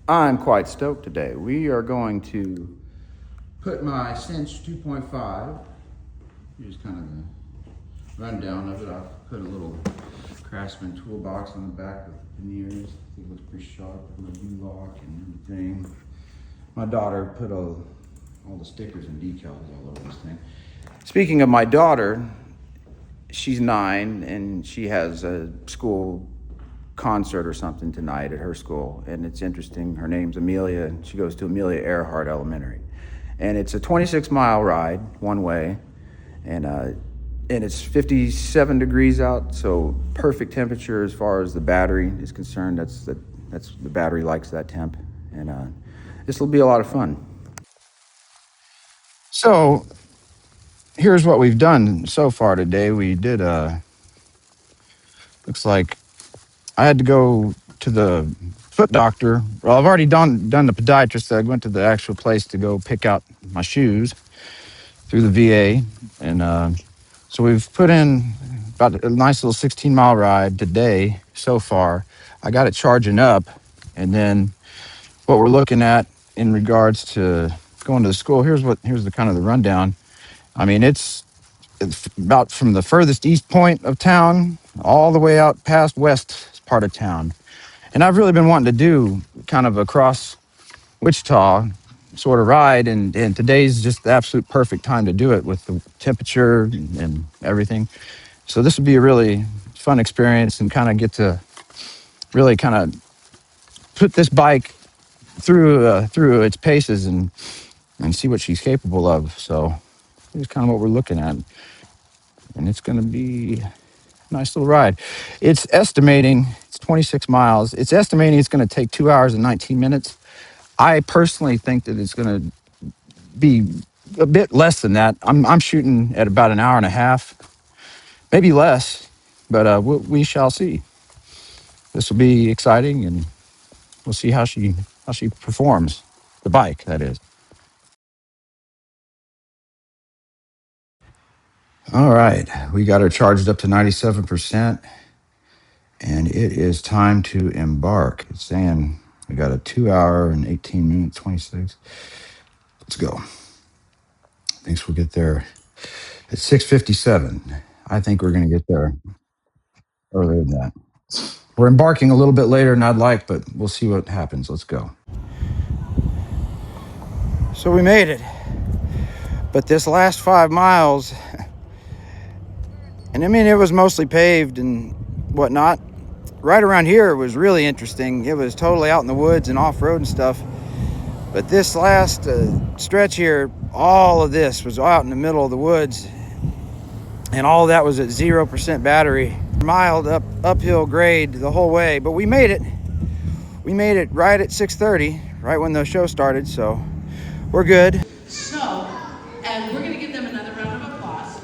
I'm quite stoked today. We are going to put my Cinch 2.5. Here's kind of the rundown of it. I've put a little Craftsman toolbox on the back with veneers. I think it looks pretty sharp with my U-lock and everything. My daughter put all the stickers and decals all over this thing. Speaking of my daughter, she's 9 and she has a school concert or something tonight at her school, and it's interesting. Her name's Amelia, and she goes to Amelia Earhart Elementary, and it's a 26-mile ride one way, and it's 57 degrees out, so perfect temperature as far as the battery is concerned. That's the battery likes that temp, and this will be a lot of fun. So here's what we've done so far today. We did looks like I had to go to the foot doctor. Well, I've already done the podiatrist. I went to the actual place to go pick out my shoes through the VA. And so we've put in about a nice little 16-mile ride today so far. I got it charging up. And then what we're looking at in regards to going to the school, here's the kind of the rundown. I mean, it's about from the furthest east point of town all the way out past west part of town. And I've really been wanting to do kind of a cross Wichita sort of ride, and today's just the absolute perfect time to do it with the temperature and everything. So this would be a really fun experience and kind of get to really kind of put this bike through its paces and see what she's capable of. So here's kind of what we're looking at. And it's going to be a nice little ride. It's 26 miles. It's estimating it's going to take 2 hours and 19 minutes. I personally think that it's going to be a bit less than that. I'm shooting at about an hour and a half, maybe less, but we shall see. This will be exciting, and we'll see how she performs. The bike, that is. All right, we got her charged up to 97%, and it is time to embark. It's saying we got a 2 hour and 18 minutes, 26. Let's go. Thinks we'll get there at 6:57. I think we're going to get there earlier than that. We're embarking a little bit later than I'd like, but we'll see what happens. Let's go. So we made it. But this last 5 miles, and I mean, it was mostly paved and whatnot. Right around here, it was really interesting. It was totally out in the woods and off-road and stuff. But this last stretch here, all of this was out in the middle of the woods. And all of that was at 0% battery. Mild uphill grade the whole way, but we made it. We made it right at 6:30, right when the show started, so we're good. So, and we're going to give them another round of applause.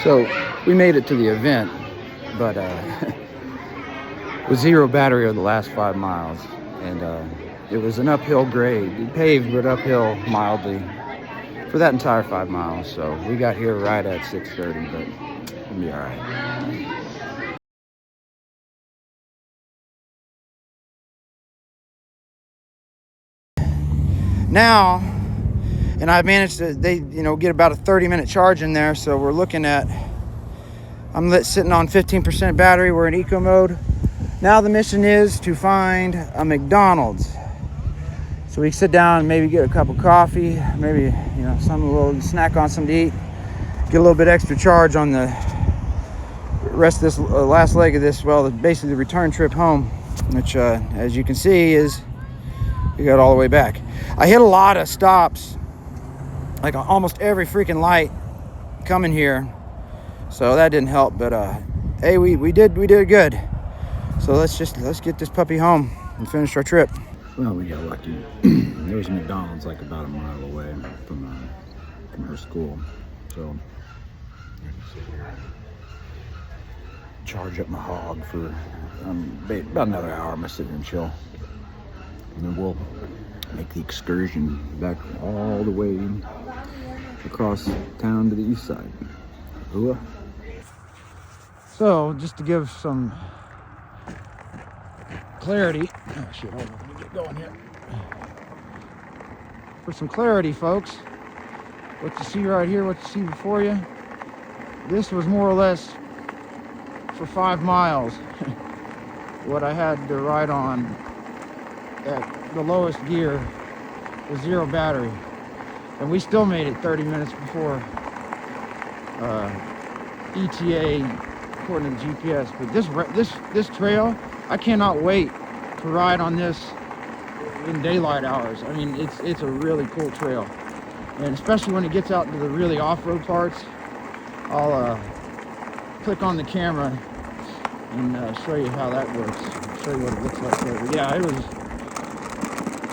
So we made it to the event, but with 0 battery over the last 5 miles, and it was an uphill grade, paved but uphill mildly for that entire 5 miles. So we got here right at 6:30, but we'll be all right. Now, and I managed to get about a 30-minute charge in there. So we're looking at, I'm sitting on 15% battery. We're in eco mode. Now the mission is to find a McDonald's. So we sit down and maybe get a cup of coffee, maybe a little snack on something to eat, get a little bit extra charge on the rest of this last leg of this, basically the return trip home, which as you can see is we got all the way back. I hit a lot of stops, like almost every freaking light coming here, so that didn't help, but hey, we did good. So let's get this puppy home and finish our trip. Well, we got lucky. There's a McDonald's like about a mile away from her school. So charge up my hog for about another hour. I'm gonna sit here and chill, and then we'll take the excursion back all the way across town to the east side. Ooh. So, just to give some clarity, oh shit, hold on, let me get going here. For some clarity, folks, what you see right here, what you see before you, this was more or less for 5 miles what I had to ride on at the lowest gear with 0 battery, and we still made it 30 minutes before ETA according to the GPS. But this trail, I cannot wait to ride on this in daylight hours. I mean, it's a really cool trail, and especially when it gets out into the really off-road parts, I'll click on the camera and show you how that works, show you what it looks like there. But yeah,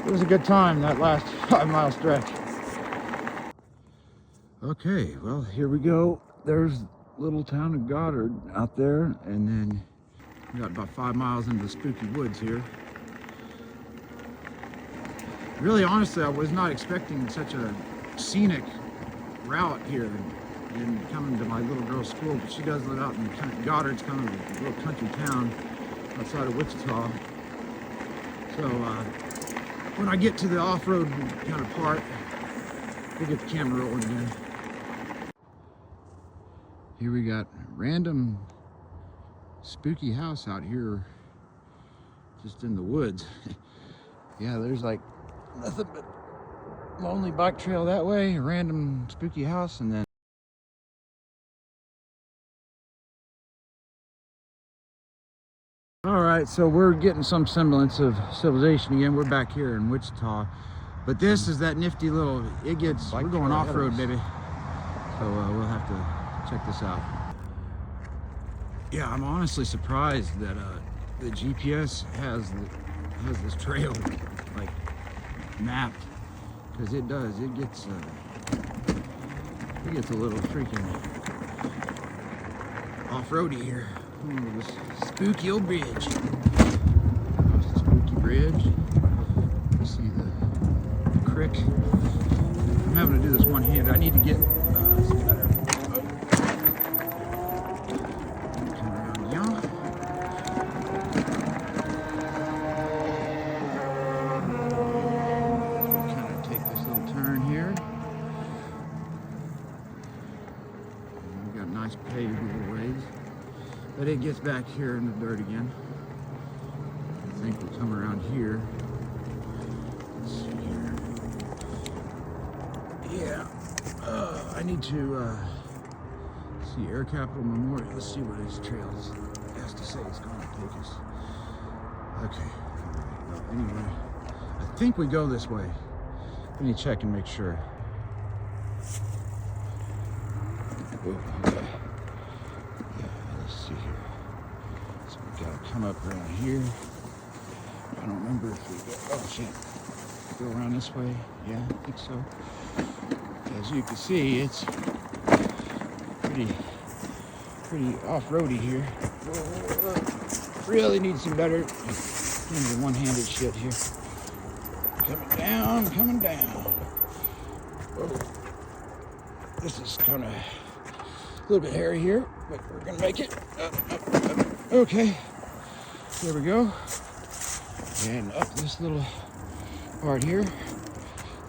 it was a good time, that last 5-mile stretch. Okay, well, here we go. There's little town of Goddard out there, and then we got about 5 miles into the spooky woods here. Really, honestly, I was not expecting such a scenic route here and coming to my little girl's school, but she does live out in Goddard's kind of a little country town outside of Wichita. So when I get to the off-road kind of part, we'll get the camera rolling again. Here we got random spooky house out here just in the woods. Yeah, there's like nothing but lonely bike trail that way, a random spooky house, and then all right, so we're getting some semblance of civilization again. We're back here in Wichita, but this is that nifty little, we're going off-road, baby. So we'll have to check this out. Yeah, I'm honestly surprised that the GPS has this trail like mapped, because it does. It gets a little freaking off-roady here. Ooh, this spooky old bridge. There's the spooky bridge. You see the creek. I'm having to do this one-handed. I need to get some better. Turn around, yeah. Kind of take this little turn here. We've got nice paved little ways. But it gets back here in the dirt again. I think we'll come around here. Let's see here. Yeah. I need to see Air Capital Memorial. Let's see where this trail has to say it's going to take us. Okay. Well, anyway, I think we go this way. Let me check and make sure. Oh, okay. Gotta come up around here. I don't remember if we go, oh shit, go around this way. Yeah, I think so. As you can see, it's pretty off-roady here. Really need some better one-handed shit here. Coming down. Whoa. This is kind of a little bit hairy here, but we're gonna make it. Okay, there we go, and up this little part here.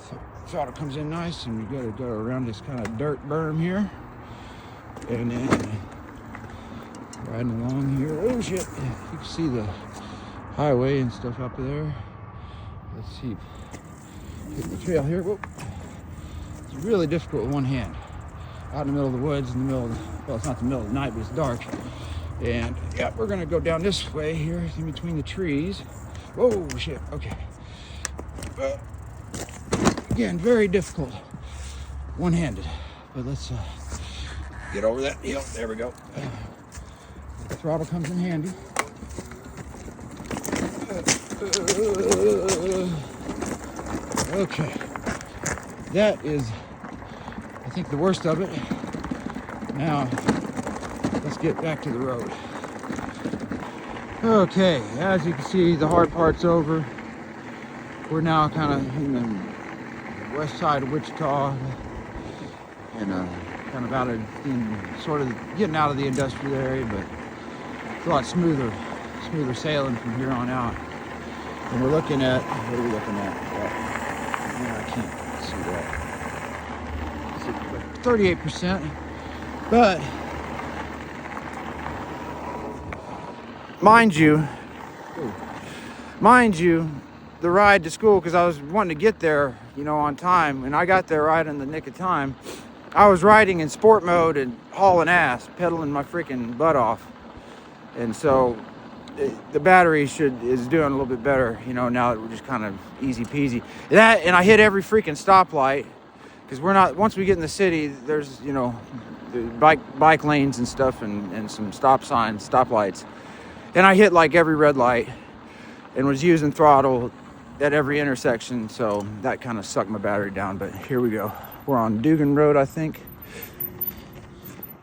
So throttle comes in nice, and we gotta go around this kind of dirt berm here, and then riding along here. Oh shit! You can see the highway and stuff up there. Let's see, hitting the trail here. Whoop. It's really difficult with one hand. Out in the middle of the woods, in the middle of, well, it's not the middle of the night, but it's dark. And yeah, we're gonna go down this way here in between the trees. Whoa, shit, okay. Again, very difficult, one-handed. But let's get over that hill. There we go. The throttle comes in handy. Okay, that is, I think, the worst of it. Now, let's get back to the road. Okay, as you can see, the hard part's over. we're now kind of in the west side of Wichita, and kind of out of, sort of getting out of the industrial area, but it's a lot smoother sailing from here on out. And we're looking at, what are we looking at? Yeah, I can't see that. 38%, but mind you, the ride to school, because I was wanting to get there, on time, and I got there right in the nick of time. I was riding in sport mode and hauling ass, pedaling my freaking butt off, and so the battery is doing a little bit better, now that we're just kind of easy peasy. That, and I hit every freaking stoplight, because once we get in the city, there's the bike lanes and stuff, and some stop signs, stoplights, and I hit like every red light, and was using throttle at every intersection, so that kind of sucked my battery down. But here we go. We're on Dugan Road, I think.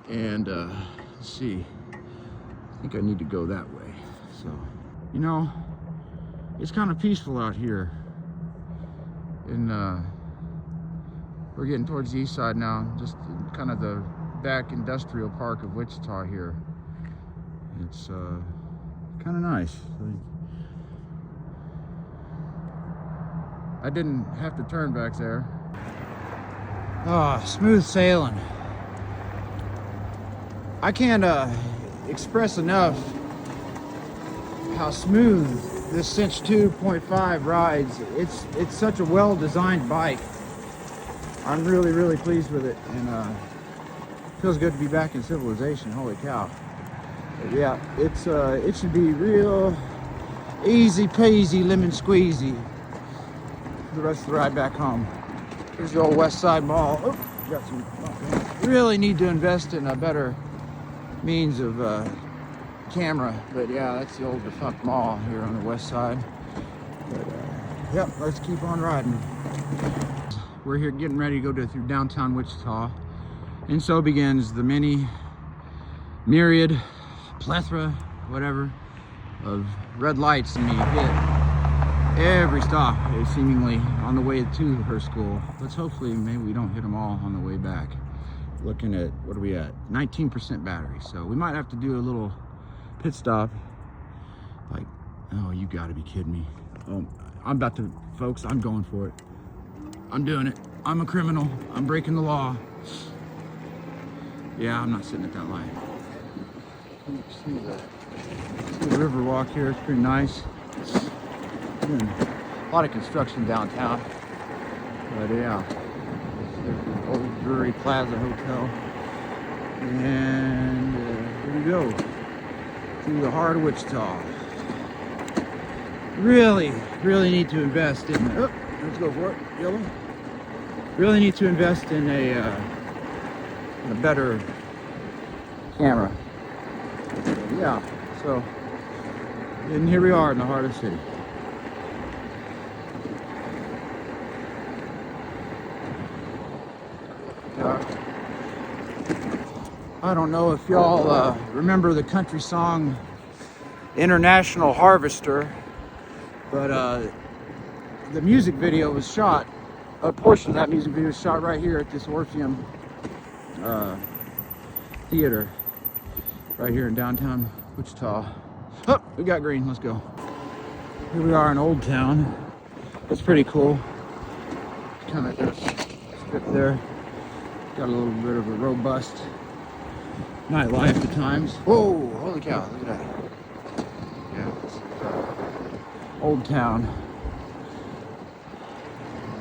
And let's see. I think I need to go that way. So, it's kind of peaceful out here. And we're getting towards the east side now, just kind of the back industrial park of Wichita here. It's kind of nice. I didn't have to turn back there. Smooth sailing. I can't express enough how smooth this Cinch 2.5 rides. It's such a well-designed bike. I'm really pleased with it, and feels good to be back in civilization. Holy cow! But yeah, it should be real easy peasy lemon squeezy the rest of the ride back home. Here's the old West Side Mall. Oh, got some. Really need to invest in a better means of camera, but yeah, that's the old defunct mall here on the west side. But yep, let's keep on riding. We're here getting ready to go through downtown Wichita, and so begins the myriad, plethora, whatever, of red lights me hit every stop, seemingly on the way to her school. Let's hopefully maybe we don't hit them all on the way back. Looking at, what are we at? 19% battery. So we might have to do a little pit stop. Like, oh, you gotta be kidding me. Oh, I'm about to, folks, I'm going for it. I'm doing it. I'm a criminal. I'm breaking the law. Yeah, I'm not sitting at that light. See the river walk here. It's pretty nice. A lot of construction downtown, but yeah, there's the old Drury Plaza Hotel, and here we go through the heart of Wichita. Really need to invest in. Oh, let's go for it. Yellow. Really need to invest in a better camera. Yeah. So, and here we are in the heart of the city. I don't know if y'all remember the country song International Harvester, but the music video was shot, a portion of that music video was shot right here at this Orpheum Theater, right here in downtown Wichita. Oh, we got green, let's go. Here we are in Old Town. It's pretty cool. Kind of just strip there. Got a little bit of a robust nightlife at times. Whoa, holy cow, look at that. Yeah, it's Old Town.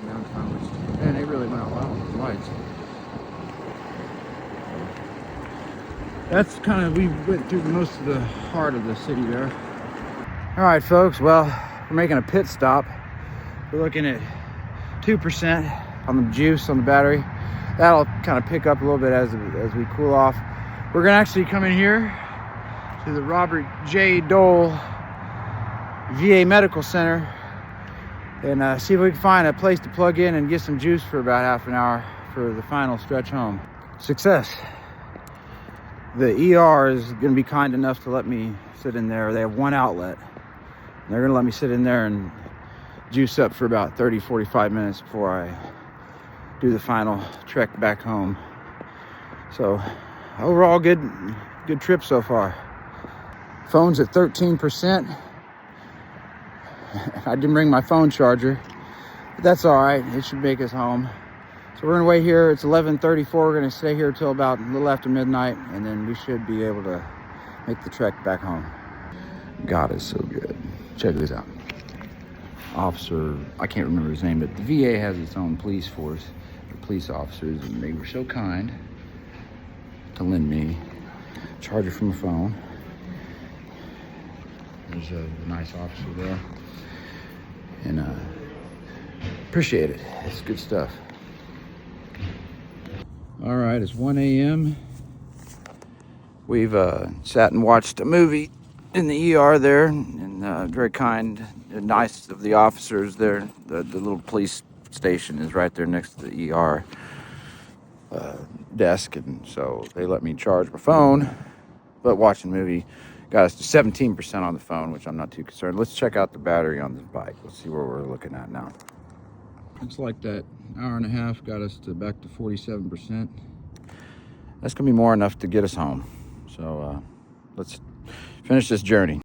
Downtown Wichita. Man, they really went out well with the lights. That's kind of, we went through most of the heart of the city there. All right, folks, well, we're making a pit stop. We're looking at 2% on the juice on the battery. That'll kind of pick up a little bit as we cool off. We're gonna actually come in here to the Robert J. Dole VA Medical Center and see if we can find a place to plug in and get some juice for about half an hour for the final stretch home. Success. The ER is gonna be kind enough to let me sit in there. They have one outlet. They're gonna let me sit in there and juice up for about 30-45 minutes before I do the final trek back home. So overall, good trip so far. Phone's at 13%. I didn't bring my phone charger, but that's all right. It should make us home. So we're gonna wait here. It's 11:34. We're gonna stay here till about a little after midnight, and then we should be able to make the trek back home. God is so good. Check this out. Officer, I can't remember his name, but the VA has its own police force, police officers, and they were so kind to lend me a charger from a phone. There's a nice officer there, and appreciate it. It's good stuff. All right, it's 1 a.m. We've sat and watched a movie in the ER there, and very kind and nice of the officers there. The little police station is right there next to the ER desk, and so they let me charge my phone. But watching the movie got us to 17% on the phone, which I'm not too concerned. Let's check out the battery on this bike. Let's see where we're looking at now. It's like that hour and a half got us to back to 47%. That's gonna be more enough to get us home. So let's finish this journey.